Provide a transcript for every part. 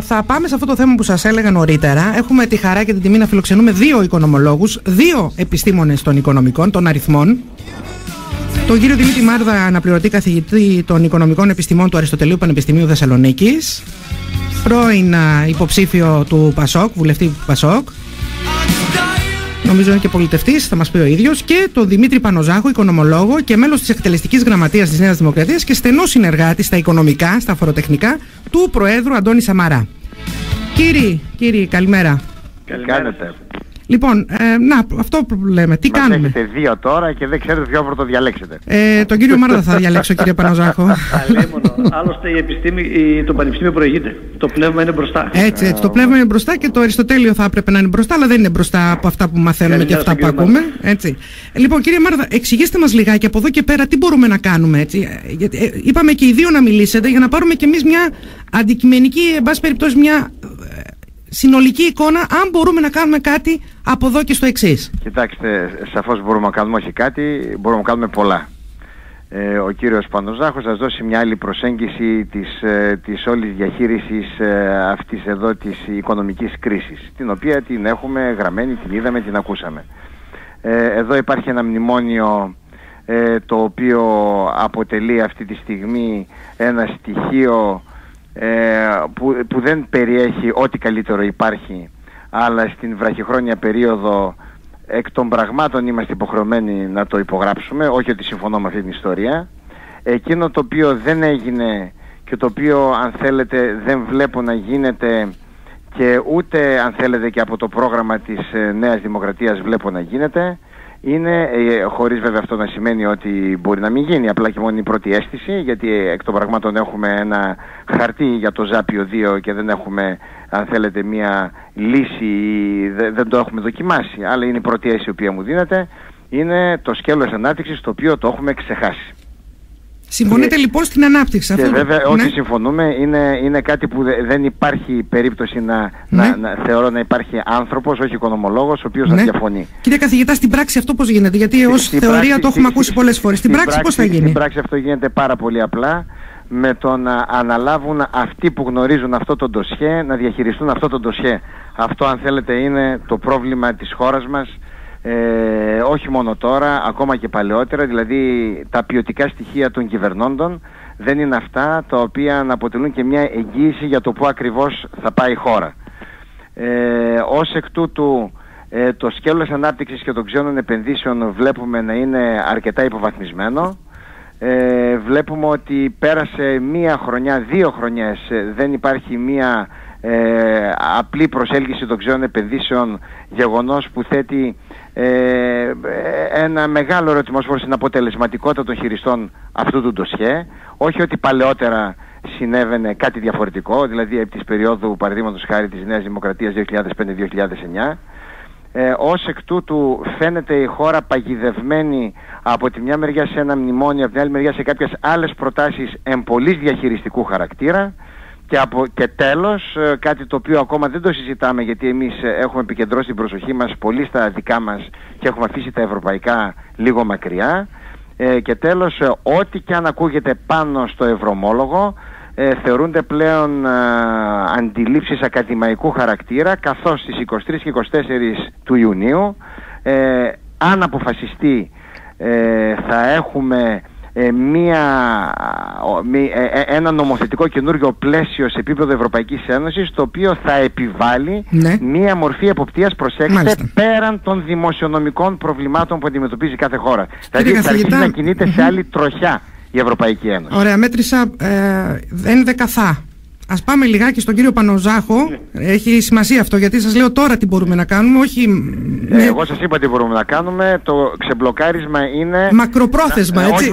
θα πάμε σε αυτό το θέμα που σας έλεγα νωρίτερα. Έχουμε τη χαρά και την τιμή να φιλοξενούμε 2 οικονομολόγους, 2 επιστήμονες των οικονομικών, των αριθμών. Τον κύριο Δημήτρη Μάρδα, αναπληρωτή καθηγητή των Οικονομικών Επιστημών του Αριστοτελείου Πανεπιστημίου Θεσσαλονίκης, πρώην υποψήφιο του ΠΑΣΟΚ, βουλευτή του ΠΑΣΟΚ, νομίζω είναι και πολιτευτής, θα μας πει ο ίδιος, και τον Δημήτρη Πανοζάχο, οικονομολόγο και μέλος της εκτελεστικής γραμματείας της Νέας Δημοκρατίας και στενό συνεργάτη στα οικονομικά, στα φοροτεχνικά του Προέδρου Αντώνη Σαμαρά. Κύριοι, καλημέρα. Καλημέρα. Λοιπόν, αυτό που λέμε. Τι κάνουμε. Έχετε 2 τώρα και δεν ξέρετε ποιο θα το διαλέξετε. Τον κύριο Μάρδα θα διαλέξω, κύριε Πανοζάχο. Άλλωστε η επιστήμη, το πανεπιστήμιο προηγείται. Το πνεύμα είναι μπροστά. Έτσι. Το πνεύμα είναι μπροστά και το Αριστοτέλειο θα έπρεπε να είναι μπροστά, αλλά δεν είναι μπροστά από αυτά που μαθαίνουμε και αυτά που ακούμε. Έτσι. Λοιπόν, κύριε Μάρδα, εξηγήστε μας λιγάκι από εδώ και πέρα τι μπορούμε να κάνουμε. Έτσι. Είπαμε και οι 2 να μιλήσετε για να πάρουμε κι εμείς μια αντικειμενική, εν πάση περιπτώσει, μια συνολική εικόνα, αν μπορούμε να κάνουμε κάτι από εδώ και στο εξής. Κοιτάξτε, σαφώς μπορούμε να κάνουμε όχι κάτι, μπορούμε να κάνουμε πολλά. Ο κύριος Πανοζάχος θα δώσει μια άλλη προσέγγιση της όλης διαχείρισης αυτής εδώ της οικονομικής κρίσης, την οποία την έχουμε γραμμένη, την είδαμε, την ακούσαμε. Εδώ υπάρχει ένα μνημόνιο το οποίο αποτελεί αυτή τη στιγμή ένα στοιχείο που δεν περιέχει ό,τι καλύτερο υπάρχει, αλλά στην βραχυχρόνια περίοδο εκ των πραγμάτων είμαστε υποχρεωμένοι να το υπογράψουμε, όχι ότι συμφωνώ με αυτή την ιστορία. Εκείνο το οποίο δεν έγινε και το οποίο, αν θέλετε, δεν βλέπω να γίνεται και ούτε, αν θέλετε, και από το πρόγραμμα της Νέας Δημοκρατίας βλέπω να γίνεται, είναι, χωρίς βέβαια αυτό να σημαίνει ότι μπορεί να μην γίνει, απλά και μόνο η πρώτη αίσθηση, γιατί εκ των πραγμάτων έχουμε ένα χαρτί για το Ζάπιο 2 και δεν έχουμε, αν θέλετε, μια λύση, δεν το έχουμε δοκιμάσει, αλλά είναι η πρώτη αίσθηση η οποία μου δίνεται, είναι το σκέλος ανάπτυξης, το οποίο το έχουμε ξεχάσει. Συμφωνείτε λοιπόν στην ανάπτυξη? Και βέβαια ό,τι συμφωνούμε είναι κάτι που δεν υπάρχει περίπτωση να θεωρώ να υπάρχει άνθρωπος, όχι οικονομολόγος, ο οποίος να διαφωνεί. Κύριε καθηγητά, στην πράξη αυτό πώς γίνεται? Γιατί ως θεωρία το έχουμε ακούσει πολλές φορές. Στην πράξη πώς θα γίνει? Στην πράξη αυτό γίνεται πάρα πολύ απλά, με το να αναλάβουν αυτοί που γνωρίζουν αυτό το ντοσιέ, να διαχειριστούν αυτό το ντοσιέ. Αυτό, αν θέλετε, είναι το πρόβλημα της χώρας μας. Όχι μόνο τώρα, ακόμα και παλαιότερα. Δηλαδή τα ποιοτικά στοιχεία των κυβερνώντων δεν είναι αυτά τα οποία να αποτελούν και μια εγγύηση για το πού ακριβώς θα πάει η χώρα. Ως εκ τούτου το σκέλος ανάπτυξης και των ξένων επενδύσεων βλέπουμε να είναι αρκετά υποβαθμισμένο. Βλέπουμε ότι πέρασε 1 χρονιά, 2 χρονιές, δεν υπάρχει μια απλή προσέλκυση των ξένων επενδύσεων, γεγονός που θέτει ένα μεγάλο ερωτηματικό στην αποτελεσματικότητα των χειριστών αυτού του ντοσιέ. Όχι ότι παλαιότερα συνέβαινε κάτι διαφορετικό, δηλαδή από της περίοδου, παραδείγματος χάρη, της Νέας Δημοκρατίας 2005-2009. Ως εκ τούτου φαίνεται η χώρα παγιδευμένη από τη μια μεριά σε ένα μνημόνιο, από την άλλη μεριά σε κάποιες άλλες προτάσεις εμπολής διαχειριστικού χαρακτήρα. Και τέλος, κάτι το οποίο ακόμα δεν το συζητάμε, γιατί εμείς έχουμε επικεντρώσει την προσοχή μας πολύ στα δικά μας και έχουμε αφήσει τα ευρωπαϊκά λίγο μακριά. Και τέλος, ό,τι και αν ακούγεται πάνω στο ευρωομόλογο θεωρούνται πλέον αντιλήψεις ακαδημαϊκού χαρακτήρα, καθώς στις 23 και 24 του Ιουνίου, αν αποφασιστεί, θα έχουμε ένα νομοθετικό καινούργιο πλαίσιο σε επίπεδο Ευρωπαϊκής Ένωσης, το οποίο θα επιβάλλει μία μορφή εποπτείας, προσέξτε, πέραν των δημοσιονομικών προβλημάτων που αντιμετωπίζει κάθε χώρα. Δηλαδή θα αρχίσει να κινείται σε άλλη τροχιά η Ευρωπαϊκή Ένωση. Ωραία, μέτρησα, δεν είναι δεκαθά. Ας πάμε λιγάκι στον κύριο Πανοζάχο. Έχει σημασία αυτό, γιατί σας λέω τώρα τι μπορούμε να κάνουμε, όχι... Εγώ σας είπα τι μπορούμε να κάνουμε. Το ξεμπλοκάρισμα είναι... μακροπρόθεσμα, έτσι,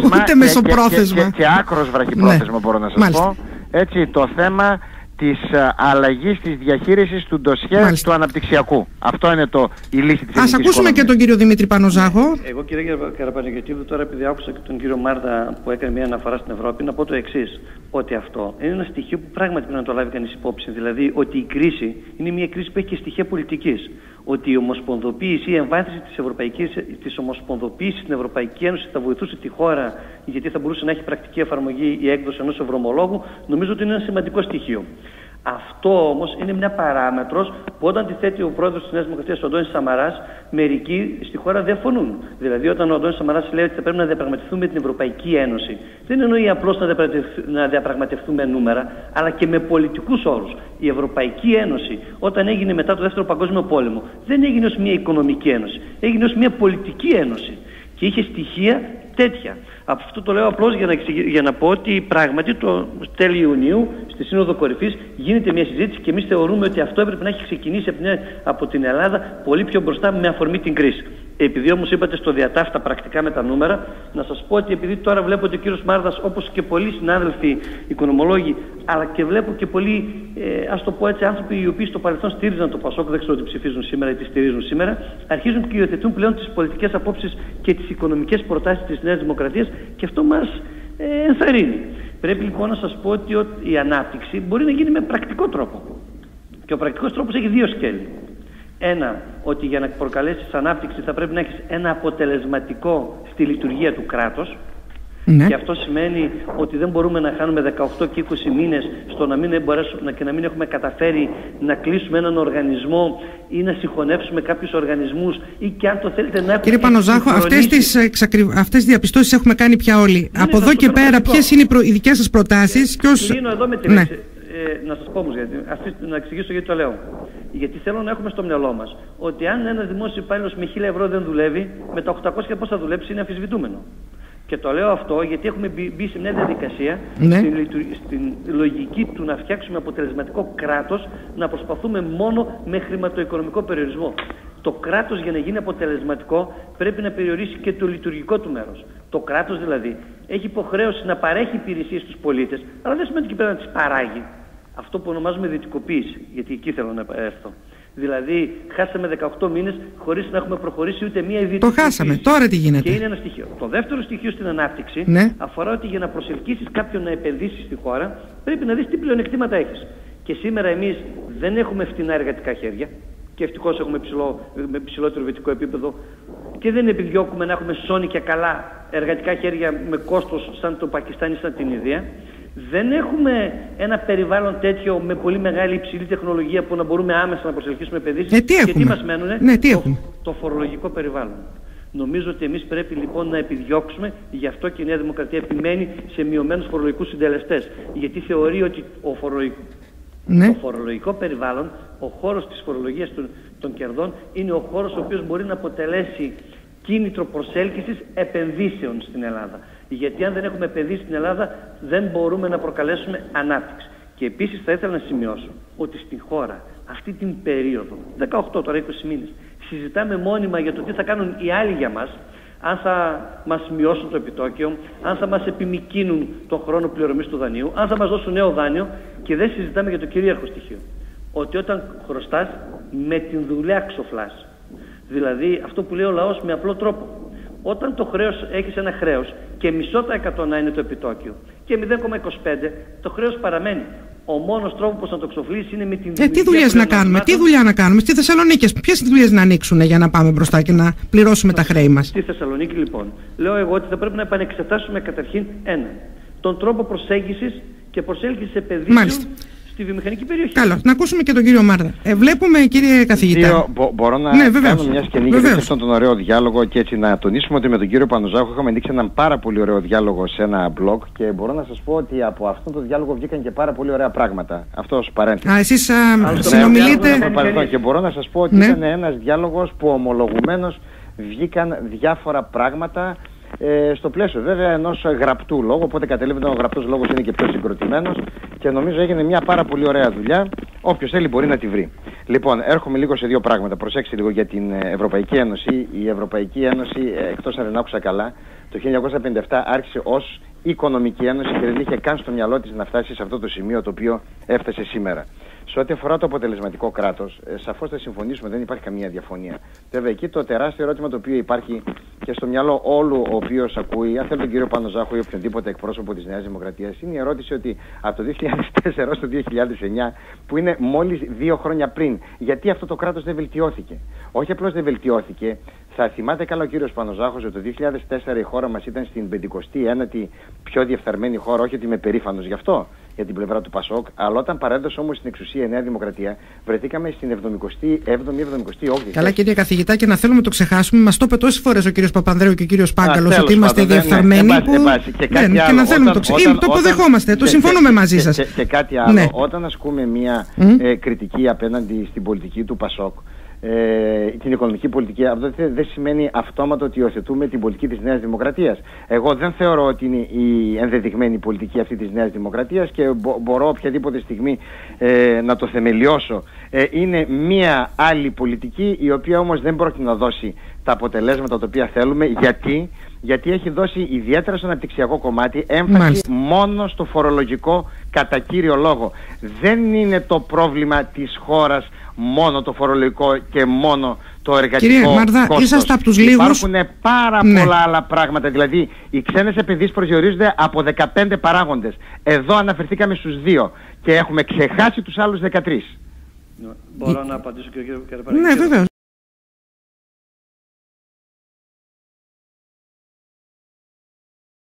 ούτε μεσοπρόθεσμα. Και άκρος βραχυπρόθεσμα, μπορώ να σας πω. Έτσι, το θέμα της αλλαγής της διαχείρισης του ντοσιέ του αναπτυξιακού. Αυτό είναι η λύση της ελληνικής Ας ακούσουμε οικονομίας. Και τον κύριο Δημήτρη Πανοζάχο. Εγώ, κύριε Καραπανεγιωτήδου, τώρα επειδή άκουσα και τον κύριο Μάρδα που έκανε μια αναφορά στην Ευρώπη, να πω το εξής: ότι αυτό είναι ένα στοιχείο που πράγματι πρέπει να το λάβει κανείς υπόψη. Δηλαδή ότι η κρίση είναι μια κρίση που έχει και στοιχεία πολιτικής. Ότι η ομοσπονδοποίηση, η εμβάθυνση της ομοσπονδοποίησης στην Ευρωπαϊκή Ένωση θα βοηθούσε τη χώρα, γιατί θα μπορούσε να έχει πρακτική εφαρμογή η έκδοση ενός ευρωομολόγου, νομίζω ότι είναι ένα σημαντικό στοιχείο. Αυτό όμως είναι μια παράμετρος που όταν τη θέτει ο πρόεδρος της Νέας Δημοκρατίας, ο Αντώνης Σαμαράς, μερικοί στη χώρα διαφωνούν. Δηλαδή, όταν ο Αντώνης Σαμαράς λέει ότι θα πρέπει να διαπραγματευτούμε με την Ευρωπαϊκή Ένωση, δεν εννοεί απλώς να διαπραγματευτούμε νούμερα, αλλά και με πολιτικούς όρους. Η Ευρωπαϊκή Ένωση, όταν έγινε μετά το Δεύτερο Παγκόσμιο Πόλεμο, δεν έγινε ως μια οικονομική ένωση, έγινε ως μια πολιτική ένωση. Και είχε στοιχεία τέτοια. Από αυτό το λέω απλώς για να πω ότι πράγματι το τέλη Ιουνίου στη Σύνοδο Κορυφής γίνεται μια συζήτηση και εμείς θεωρούμε ότι αυτό έπρεπε να έχει ξεκινήσει από την Ελλάδα πολύ πιο μπροστά με αφορμή την κρίση. Επειδή όμως είπατε στο διατάφτα πρακτικά με τα νούμερα, να σας πω ότι επειδή τώρα βλέπω ότι ο κύριος Μάρδας, όπως και πολλοί συνάδελφοι οικονομολόγοι, αλλά και βλέπω και πολλοί, ας το πω έτσι, άνθρωποι οι οποίοι στο παρελθόν στήριζαν το ΠΑΣΟΚ, δεν ξέρω τι ψηφίζουν σήμερα ή τι στηρίζουν σήμερα, αρχίζουν και υιοθετούν πλέον τις πολιτικές απόψεις και τις οικονομικές προτάσεις της Νέας Δημοκρατίας και αυτό μας ενθαρρύνει. Πρέπει λοιπόν να σας πω ότι η ανάπτυξη μπορεί να γίνει με πρακτικό τρόπο. Και ο πρακτικός τρόπος έχει δύο σκέλη. Ένα, ότι για να προκαλέσεις ανάπτυξη θα πρέπει να έχεις ένα αποτελεσματικό στη λειτουργία του κράτος. Ναι. Και αυτό σημαίνει ότι δεν μπορούμε να χάνουμε 18 και 20 μήνες στο να μην έχουμε καταφέρει να κλείσουμε έναν οργανισμό ή να συγχωνεύσουμε κάποιους οργανισμούς ή και αν το θέλετε να έχουμε... Κύριε Πανοζάχο, αυτές τις διαπιστώσεις έχουμε κάνει πια όλοι. Από εδώ και πέρα ποιες είναι οι δικές σας προτάσεις και ως... Κλείνω εδώ με τη λέξη. Να σας πω όμως, να εξηγήσω γιατί το λέω. Γιατί θέλω να έχουμε στο μυαλό μας ότι αν ένας δημόσιος υπάλληλος με 1.000 ευρώ δεν δουλεύει, με τα 800 πώς θα δουλέψει είναι αμφισβητούμενο. Και το λέω αυτό γιατί έχουμε μπει σε μια διαδικασία, στην λογική του να φτιάξουμε αποτελεσματικό κράτος, να προσπαθούμε μόνο με χρηματοοικονομικό περιορισμό. Το κράτος για να γίνει αποτελεσματικό πρέπει να περιορίσει και το λειτουργικό του μέρος. Το κράτος δηλαδή έχει υποχρέωση να παρέχει υπηρεσίες στους πολίτες, αλλά δεν σημαίνει ότι πρέπει να τις παράγει. Αυτό που ονομάζουμε δυτικοποίηση, γιατί εκεί θέλω να έρθω. Δηλαδή, χάσαμε 18 μήνες χωρίς να έχουμε προχωρήσει ούτε μία ιδιωτική. Το χάσαμε. Τώρα τι γίνεται? Και είναι ένα στοιχείο. Το δεύτερο στοιχείο στην ανάπτυξη αφορά ότι για να προσελκύσεις κάποιον να επενδύσει στη χώρα, πρέπει να δεις τι πλεονεκτήματα έχεις. Και σήμερα εμείς δεν έχουμε φτηνά εργατικά χέρια, και ευτυχώς έχουμε ψηλότερο βιωτικό επίπεδο, και δεν επιδιώκουμε να έχουμε σώνικια καλά εργατικά χέρια με κόστος σαν το Πακιστάν ή σαν την Ινδία. Δεν έχουμε ένα περιβάλλον τέτοιο με πολύ μεγάλη υψηλή τεχνολογία που να μπορούμε άμεσα να προσελκύσουμε επενδύσεις. Και τι μας μένουνε? Το φορολογικό περιβάλλον. Νομίζω ότι εμείς πρέπει λοιπόν να επιδιώξουμε, γι' αυτό και η Νέα Δημοκρατία επιμένει σε μειωμένους φορολογικούς συντελεστές. Γιατί θεωρεί ότι το φορολογικό περιβάλλον, ο χώρος της φορολογίας των κερδών, είναι ο χώρος ο οποίος μπορεί να αποτελέσει κίνητρο προσέλκυσης επενδύσεων στην Ελλάδα. Γιατί αν δεν έχουμε επενδύσει στην Ελλάδα, δεν μπορούμε να προκαλέσουμε ανάπτυξη. Και επίσης θα ήθελα να σημειώσω ότι στην χώρα αυτή την περίοδο, 18 τώρα 20 μήνες, συζητάμε μόνιμα για το τι θα κάνουν οι άλλοι για μας, αν θα μας μειώσουν το επιτόκιο, αν θα μας επιμικρύνουν τον χρόνο πληρωμής του δανείου, αν θα μας δώσουν νέο δάνειο, και δεν συζητάμε για το κυρίαρχο στοιχείο. Ότι όταν χρωστάς, με την δουλειά ξοφλάς. Δηλαδή αυτό που λέει ο λαός με απλό τρόπο. Όταν το χρέος, έχεις ένα χρέος και μισό τα 100 να είναι το επιτόκιο και 0,25, το χρέος παραμένει. Ο μόνος τρόπος να το ξοφλήσεις είναι με την δουλειά. Τι δουλειές να κάνουμε, τι δουλειά να κάνουμε στη Θεσσαλονίκη, ποιες δουλειές να ανοίξουν για να πάμε μπροστά και να πληρώσουμε τα χρέη μας? Στη Θεσσαλονίκη λοιπόν, λέω εγώ ότι θα πρέπει να επανεξετάσουμε καταρχήν τον τρόπο προσέγγισης και προσέλκυσης επενδύσεων στη βιομηχανική περιοχή. Καλώς. Να ακούσουμε και τον κύριο Μάρδα. Βλέπουμε, κύριε καθηγητά. Μπορώ να κάνω μια σκηνή για αυτόν τον ωραίο διάλογο και έτσι να τονίσουμε ότι με τον κύριο Πανοζάχο είχαμε ανοίξει έναν πάρα πολύ ωραίο διάλογο σε ένα blog και μπορώ να σας πω ότι από αυτόν τον διάλογο βγήκαν και πάρα πολύ ωραία πράγματα. Αυτό ως παρένθεση. Εσείς συνομιλείτε. Και μπορώ να σας πω ότι ήταν ένας διάλογος που ομολογουμένως βγήκαν διάφορα πράγματα. Στο πλαίσιο βέβαια ενός γραπτού λόγου, οπότε καταλαβαίνετε ο γραπτός λόγος είναι και πιο συγκροτημένος και νομίζω έγινε μια πάρα πολύ ωραία δουλειά. Όποιος θέλει μπορεί να τη βρει. Λοιπόν, έρχομαι λίγο σε δύο πράγματα. Προσέξτε λίγο για την Ευρωπαϊκή Ένωση. Η Ευρωπαϊκή Ένωση, εκτός αν δεν άκουσα καλά, το 1957 άρχισε ως Οικονομική Ένωση και δεν είχε καν στο μυαλό της να φτάσει σε αυτό το σημείο το οποίο έφτασε σήμερα. Σε ό,τι αφορά το αποτελεσματικό κράτος, σαφώς θα συμφωνήσουμε, δεν υπάρχει καμία διαφωνία. Βέβαια, εκεί το τεράστιο ερώτημα το οποίο υπάρχει και στο μυαλό όλου ο οποίος ακούει, αν θέλει τον κύριο Πανοζάχο ή οποιονδήποτε εκπρόσωπο της Νέας Δημοκρατίας, είναι η ερώτηση ότι από το 2004 ως το 2009, που είναι μόλις 2 χρόνια πριν, γιατί αυτό το κράτος δεν βελτιώθηκε? Όχι απλώς δεν βελτιώθηκε. Θα θυμάται καλά ο κύριος Πανοζάχος ότι το 2004 η χώρα μας ήταν στην 59η πιο διεφθαρμένη χώρα, όχι ότι είμαι περήφανος γι' αυτό. για την πλευρά του Πασόκ, αλλά όταν παρέδωσε όμως στην εξουσία η Νέα Δημοκρατία, βρεθήκαμε στην 77η-78η. Καλά, κύριε καθηγητά, και να θέλουμε το ξεχάσουμε, μας το είπε τόσες φορές ο κύριος Παπανδρέου και ο κύριος Πάγκαλος ότι είμαστε διεφθαρμένοι. Και να θέλουμε το ξεχάσουμε. Το αποδεχόμαστε, το συμφωνούμε μαζί σας. Και κάτι άλλο, όταν ασκούμε μια κριτική απέναντι στην πολιτική του Πασόκ, την οικονομική πολιτική, αυτό δεν σημαίνει αυτόματο ότι υιοθετούμε την πολιτική της Νέας Δημοκρατίας. Εγώ δεν θεωρώ ότι είναι η ενδεδειγμένη πολιτική αυτή της Νέας Δημοκρατίας και μπορώ οποιαδήποτε στιγμή να το θεμελιώσω. Είναι μία άλλη πολιτική, η οποία όμως δεν πρόκειται να δώσει τα αποτελέσματα τα οποία θέλουμε. Γιατί έχει δώσει ιδιαίτερα στο αναπτυξιακό κομμάτι έμφαση μόνο στο φορολογικό κατά κύριο λόγο. Δεν είναι το πρόβλημα της χώρας μόνο το φορολογικό και μόνο το εργατικό. Κύριε Μάρδα, είσαστε από τους λίγους. Υπάρχουν πάρα πολλά άλλα πράγματα. Δηλαδή, οι ξένες επενδύσεις προσδιορίζονται από 15 παράγοντες. Εδώ αναφερθήκαμε στους 2 και έχουμε ξεχάσει τους άλλους 13. Μπορώ να απαντήσω και ο κύριος Ναι, βεβαίως.